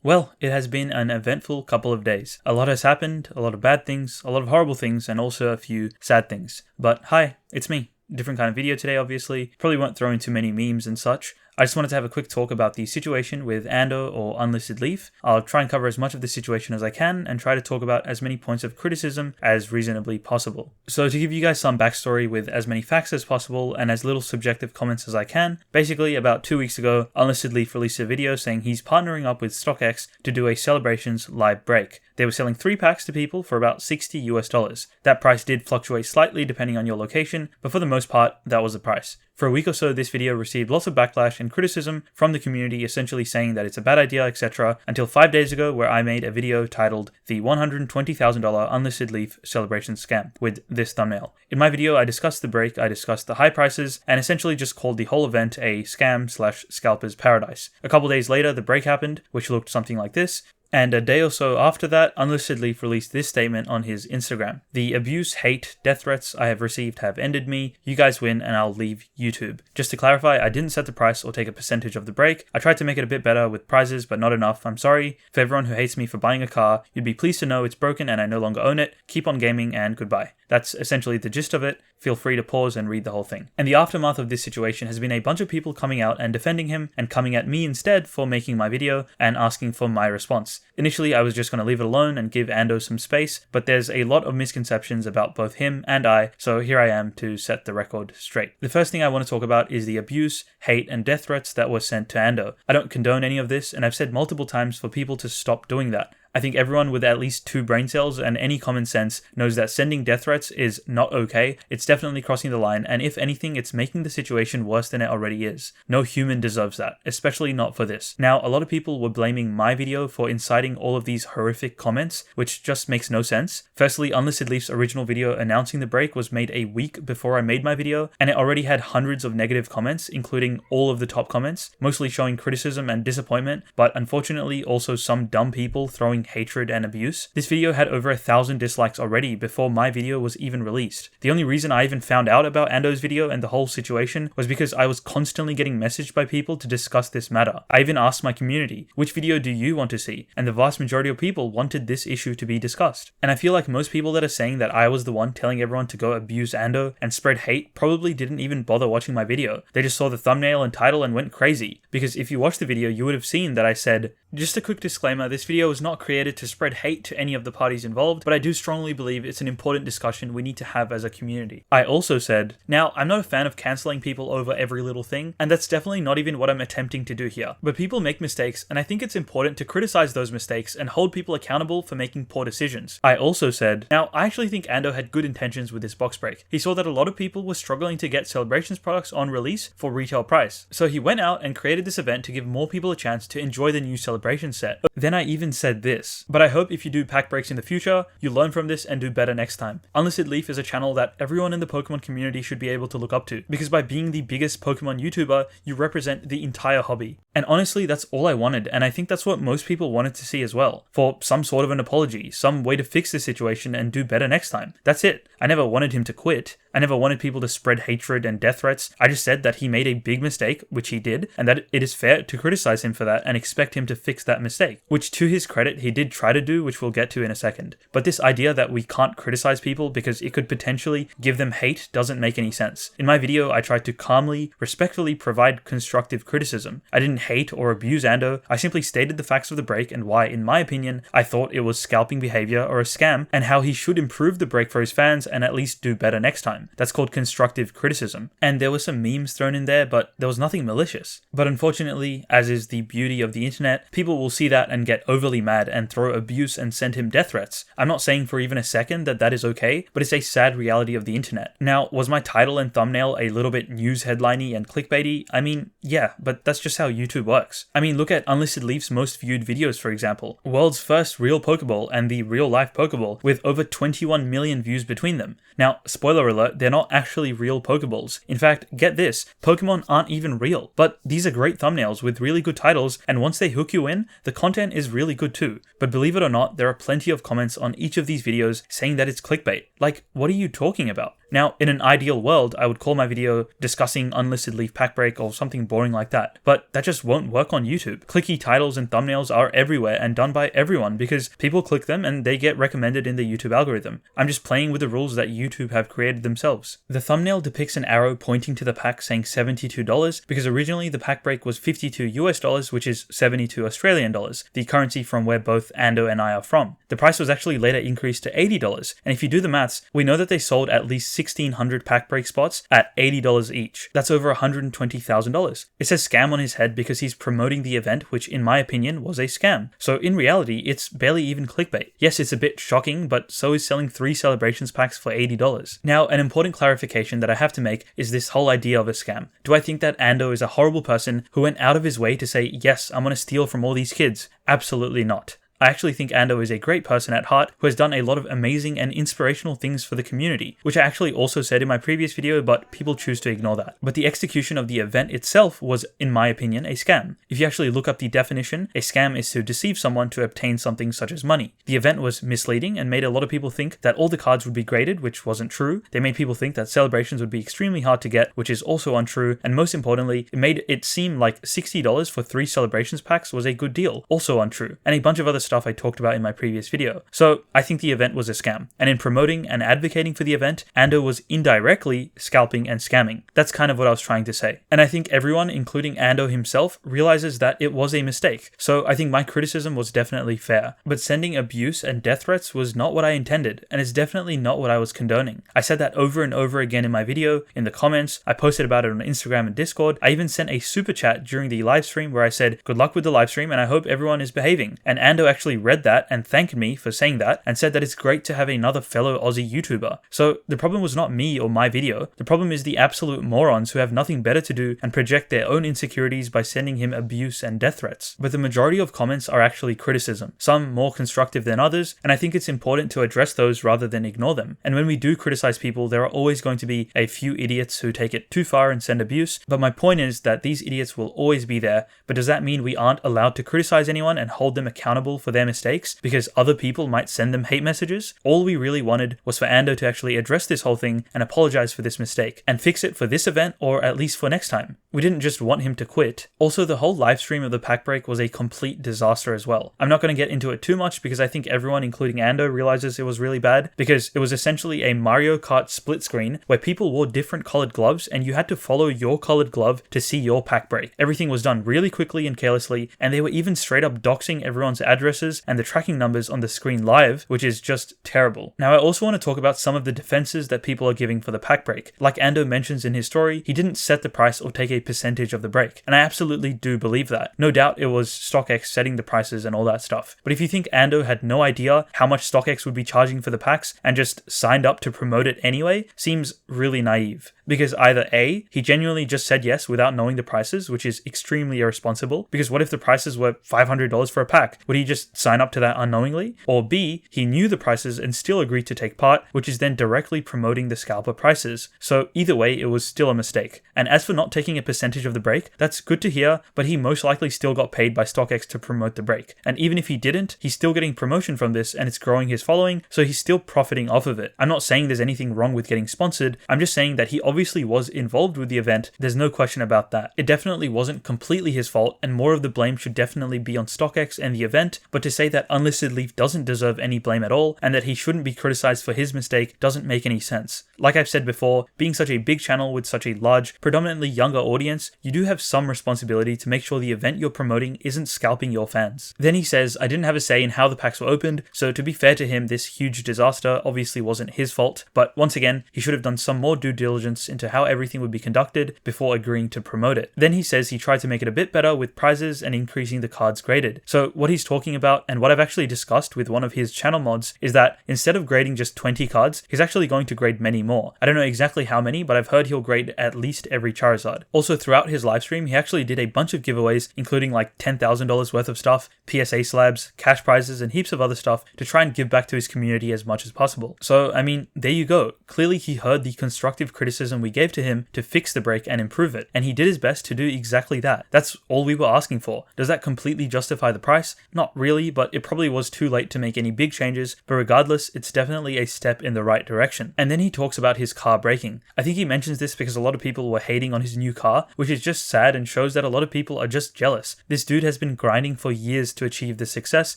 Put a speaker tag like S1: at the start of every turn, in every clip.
S1: Well, it has been an eventful couple of days. A lot has happened, a lot of bad things, a lot of horrible things, and also a few sad things. But hi, it's me. Different kind of video today, obviously. Probably won't throw in too many memes and such. I just wanted to have a quick talk about the situation with Ando or Unlisted Leaf. I'll try and cover as much of the situation as I can and try to talk about as many points of criticism as reasonably possible. So to give you guys some backstory with as many facts as possible and as little subjective comments as I can, basically about 2 weeks ago, Unlisted Leaf released a video saying he's partnering up with StockX to do a Celebrations live break. They were selling 3 packs to people for about $60 US. That price did fluctuate slightly depending on your location, but for the most part, that was the price. For a week or so, this video received lots of backlash and criticism from the community, essentially saying that it's a bad idea, etc., until 5 days ago where I made a video titled The $120,000 Unlisted Leaf Celebration Scam with this thumbnail. In my video, I discussed the break, I discussed the high prices, and essentially just called the whole event a scam/scalper's paradise. A couple days later, the break happened, which looked something like this. And a day or so after that, Unlisted Leaf released this statement on his Instagram. The abuse, hate, death threats I have received have ended me. You guys win and I'll leave YouTube. Just to clarify, I didn't set the price or take a percentage of the break. I tried to make it a bit better with prizes, but not enough. I'm sorry. For everyone who hates me for buying a car, you'd be pleased to know it's broken and I no longer own it. Keep on gaming and goodbye. That's essentially the gist of it. Feel free to pause and read the whole thing. And the aftermath of this situation has been a bunch of people coming out and defending him and coming at me instead for making my video and asking for my response. Initially, I was just going to leave it alone and give Ando some space, but there's a lot of misconceptions about both him and I, so here I am to set the record straight. The first thing I want to talk about is the abuse, hate, and death threats that were sent to Ando. I don't condone any of this, and I've said multiple times for people to stop doing that. I think everyone with at least 2 brain cells and any common sense knows that sending death threats is not okay. It's definitely crossing the line, and if anything, it's making the situation worse than it already is. No human deserves that, especially not for this. Now, a lot of people were blaming my video for inciting all of these horrific comments, which just makes no sense. Firstly, Unlisted Leaf's original video announcing the break was made a week before I made my video, and it already had hundreds of negative comments, including all of the top comments, mostly showing criticism and disappointment, but unfortunately also some dumb people throwing hatred and abuse. This video had over 1,000 dislikes already before my video was even released. The only reason I even found out about Ando's video and the whole situation was because I was constantly getting messaged by people to discuss this matter. I even asked my community, which video do you want to see? And the vast majority of people wanted this issue to be discussed. And I feel like most people that are saying that I was the one telling everyone to go abuse Ando and spread hate probably didn't even bother watching my video. They just saw the thumbnail and title and went crazy. Because if you watched the video, you would have seen that I said, just a quick disclaimer, this video was not created to spread hate to any of the parties involved, but I do strongly believe it's an important discussion we need to have as a community. I also said, now, I'm not a fan of cancelling people over every little thing, and that's definitely not even what I'm attempting to do here. But people make mistakes, and I think it's important to criticize those mistakes and hold people accountable for making poor decisions. I also said, now, I actually think Ando had good intentions with this box break. He saw that a lot of people were struggling to get Celebrations products on release for retail price. So he went out and created this event to give more people a chance to enjoy the new Celebration set. Then I even said this, but I hope if you do pack breaks in the future, you learn from this and do better next time. Unlisted Leaf is a channel that everyone in the Pokemon community should be able to look up to, because by being the biggest Pokemon YouTuber, you represent the entire hobby. And honestly, that's all I wanted, and I think that's what most people wanted to see as well. For some sort of an apology, some way to fix the situation and do better next time. That's it. I never wanted him to quit. I never wanted people to spread hatred and death threats. I just said that he made a big mistake, which he did, and that it is fair to criticize him for that and expect him to fix that mistake, which to his credit, he did try to do, which we'll get to in a second. But this idea that we can't criticize people because it could potentially give them hate doesn't make any sense. In my video, I tried to calmly, respectfully provide constructive criticism. I didn't hate or abuse Ando. I simply stated the facts of the break and why, in my opinion, I thought it was scalping behavior or a scam, and how he should improve the break for his fans and at least do better next time. That's called constructive criticism. And there were some memes thrown in there, but there was nothing malicious. But unfortunately, as is the beauty of the internet, people will see that and get overly mad and throw abuse and send him death threats. I'm not saying for even a second that that is okay, but it's a sad reality of the internet. Now, was my title and thumbnail a little bit news headliney and clickbaity? I mean, yeah, but that's just how YouTube works. I mean, look at Unlisted Leaf's most viewed videos, for example. World's first real Pokeball and the real life Pokeball, with over 21 million views between them. Now, spoiler alert, they're not actually real Pokeballs. In fact, get this, Pokemon aren't even real. But these are great thumbnails with really good titles, and once they hook you in, the content is really good too. But believe it or not, there are plenty of comments on each of these videos saying that it's clickbait. Like, what are you talking about? Now, in an ideal world, I would call my video discussing Unlisted Leaf pack break or something boring like that, but that just won't work on YouTube. Clicky titles and thumbnails are everywhere and done by everyone because people click them and they get recommended in the YouTube algorithm. I'm just playing with the rules that YouTube have created themselves. The thumbnail depicts an arrow pointing to the pack saying $72 because originally the pack break was $52 US, which is 72 Australian dollars, the currency from where both Ando and I are from. The price was actually later increased to $80, and if you do the maths, we know that they sold at least 1,600 pack break spots at $80 each. That's over $120,000. It says scam on his head because he's promoting the event, which in my opinion was a scam. So in reality, it's barely even clickbait. Yes, it's a bit shocking, but so is selling 3 celebrations packs for $80. Now, an important clarification that I have to make is this whole idea of a scam. Do I think that Ando is a horrible person who went out of his way to say, yes, I'm going to steal from all these kids? Absolutely not. I actually think Ando is a great person at heart who has done a lot of amazing and inspirational things for the community, which I actually also said in my previous video, but people choose to ignore that. But the execution of the event itself was, in my opinion, a scam. If you actually look up the definition, a scam is to deceive someone to obtain something such as money. The event was misleading and made a lot of people think that all the cards would be graded, which wasn't true. They made people think that celebrations would be extremely hard to get, which is also untrue. And most importantly, it made it seem like $60 for 3 celebrations packs was a good deal, also untrue. And a bunch of other stuff I talked about in my previous video. So I think the event was a scam. And in promoting and advocating for the event, Ando was indirectly scalping and scamming. That's kind of what I was trying to say. And I think everyone, including Ando himself, realizes that it was a mistake. So I think my criticism was definitely fair. But sending abuse and death threats was not what I intended, and it's definitely not what I was condoning. I said that over and over again in my video, in the comments, I posted about it on Instagram and Discord. I even sent a super chat during the live stream where I said, good luck with the live stream and I hope everyone is behaving. And Ando actually read that and thanked me for saying that and said that it's great to have another fellow Aussie YouTuber. So the problem was not me or my video. The problem is the absolute morons who have nothing better to do and project their own insecurities by sending him abuse and death threats. But the majority of comments are actually criticism, some more constructive than others, and I think it's important to address those rather than ignore them. And when we do criticize people, there are always going to be a few idiots who take it too far and send abuse, but my point is that these idiots will always be there. But does that mean we aren't allowed to criticize anyone and hold them accountable for their mistakes because other people might send them hate messages? All we really wanted was for Ando to actually address this whole thing and apologize for this mistake and fix it for this event, or at least for next time. We didn't just want him to quit. Also, the whole live stream of the pack break was a complete disaster as well. I'm not going to get into it too much because I think everyone, including Ando, realizes it was really bad because it was essentially a Mario Kart split screen where people wore different colored gloves and you had to follow your colored glove to see your pack break. Everything was done really quickly and carelessly, and they were even straight up doxing everyone's addresses and the tracking numbers on the screen live, which is just terrible. Now, I also want to talk about some of the defenses that people are giving for the pack break. Like Ando mentions in his story, he didn't set the price or take a percentage of the break, and I absolutely do believe that. No doubt it was StockX setting the prices and all that stuff. But if you think Ando had no idea how much StockX would be charging for the packs and just signed up to promote it anyway, seems really naive. Because either A, he genuinely just said yes without knowing the prices, which is extremely irresponsible, because what if the prices were $500 for a pack? Would he just sign up to that unknowingly? Or B, he knew the prices and still agreed to take part, which is then directly promoting the scalper prices. So either way, it was still a mistake. And as for not taking a percentage of the break, that's good to hear, but he most likely still got paid by StockX to promote the break. And even if he didn't, he's still getting promotion from this and it's growing his following, so he's still profiting off of it. I'm not saying there's anything wrong with getting sponsored, I'm just saying that he obviously was involved with the event. There's no question about that. It definitely wasn't completely his fault, and more of the blame should definitely be on StockX and the event, but to say that Unlisted Leaf doesn't deserve any blame at all, and that he shouldn't be criticized for his mistake doesn't make any sense. Like I've said before, being such a big channel with such a large, predominantly younger audience, you do have some responsibility to make sure the event you're promoting isn't scalping your fans. Then he says, I didn't have a say in how the packs were opened, so to be fair to him, this huge disaster obviously wasn't his fault, but once again, he should have done some more due diligence into how everything would be conducted before agreeing to promote it. Then he says he tried to make it a bit better with prizes and increasing the cards graded. So what he's talking about, and what I've actually discussed with one of his channel mods, is that instead of grading just 20 cards, he's actually going to grade many more. I don't know exactly how many, but I've heard he'll grade at least every Charizard. Also, throughout his livestream, he actually did a bunch of giveaways, including like $10,000 worth of stuff, PSA slabs, cash prizes, and heaps of other stuff to try and give back to his community as much as possible. So, I mean, there you go. Clearly he heard the constructive criticism criticism we gave to him to fix the break and improve it, and he did his best to do exactly that. That's all we were asking for. Does that completely justify the price? Not really, but it probably was too late to make any big changes, but regardless, it's definitely a step in the right direction. And then he talks about his car breaking. I think he mentions this because a lot of people were hating on his new car, which is just sad and shows that a lot of people are just jealous. This dude has been grinding for years to achieve this success,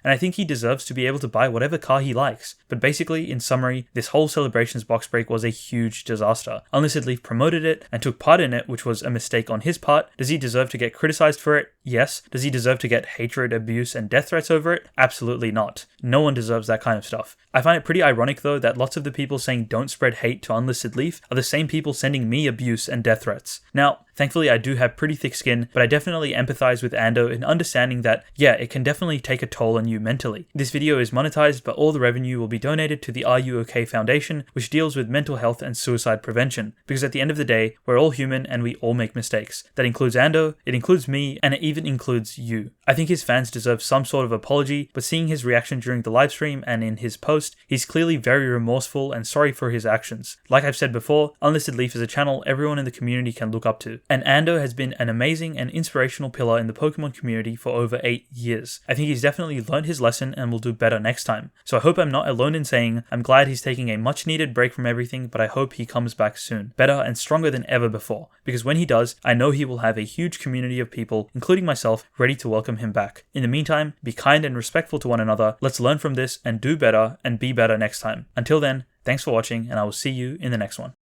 S1: and I think he deserves to be able to buy whatever car he likes. But basically, in summary, this whole Celebrations box break was a huge disaster. Unlisted Leaf promoted it and took part in it, which was a mistake on his part. Does he deserve to get criticized for it? Yes. Does he deserve to get hatred, abuse, and death threats over it? Absolutely not. No one deserves that kind of stuff. I find it pretty ironic though that lots of the people saying don't spread hate to Unlisted Leaf are the same people sending me abuse and death threats. Now, thankfully I do have pretty thick skin, but I definitely empathize with Ando in understanding that, yeah, it can definitely take a toll on you mentally. This video is monetized, but all the revenue will be donated to the Are You OK Foundation, which deals with mental health and suicide prevention. Because at the end of the day, we're all human and we all make mistakes. That includes Ando, it includes me, and it even includes you. I think his fans deserve some sort of apology, but seeing his reaction during the livestream and in his post, he's clearly very remorseful and sorry for his actions. Like I've said before, Unlisted Leaf is a channel everyone in the community can look up to, and Ando has been an amazing and inspirational pillar in the Pokemon community for over 8 years. I think he's definitely learned his lesson and will do better next time. So I hope I'm not alone in saying I'm glad he's taking a much needed break from everything, but I hope he comes back soon, better and stronger than ever before, because when he does, I know he will have a huge community of people, including myself, ready to welcome him back. In the meantime, be kind and respectful to one another, let's learn from this and do better and be better next time. Until then, thanks for watching and I will see you in the next one.